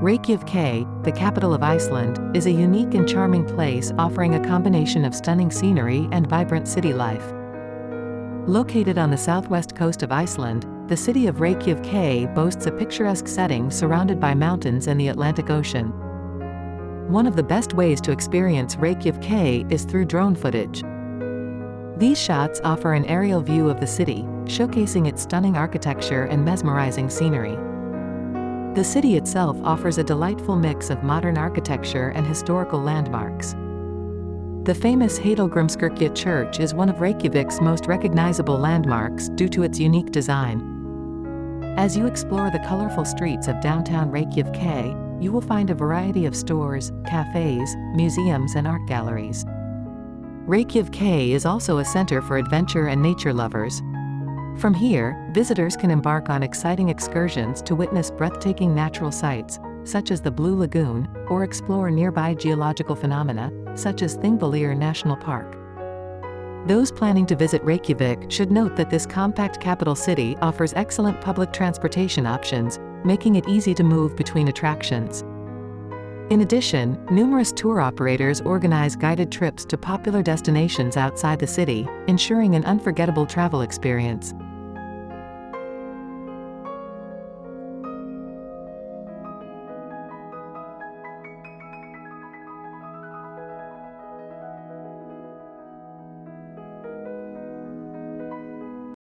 Reykjavik, the capital of Iceland, is a unique and charming place offering a combination of stunning scenery and vibrant city life. Located on the southwest coast of Iceland, the city of Reykjavik boasts a picturesque setting surrounded by mountains and the Atlantic Ocean. One of the best ways to experience Reykjavik is through drone footage. These shots offer an aerial view of the city, showcasing its stunning architecture and mesmerizing scenery. The city itself offers a delightful mix of modern architecture and historical landmarks. The famous Hatlgrimskirkja Church is one of Reykjavik's most recognizable landmarks due to its unique design. As you explore the colorful streets of downtown Reykjavik, you will find a variety of stores, cafes, museums and art galleries. Reykjavik is also a center for adventure and nature lovers. From here, visitors can embark on exciting excursions to witness breathtaking natural sights, such as the Blue Lagoon, or explore nearby geological phenomena, such as Thingvellir National Park. Those planning to visit Reykjavik should note that this compact capital city offers excellent public transportation options, making it easy to move between attractions. In addition, numerous tour operators organize guided trips to popular destinations outside the city, ensuring an unforgettable travel experience.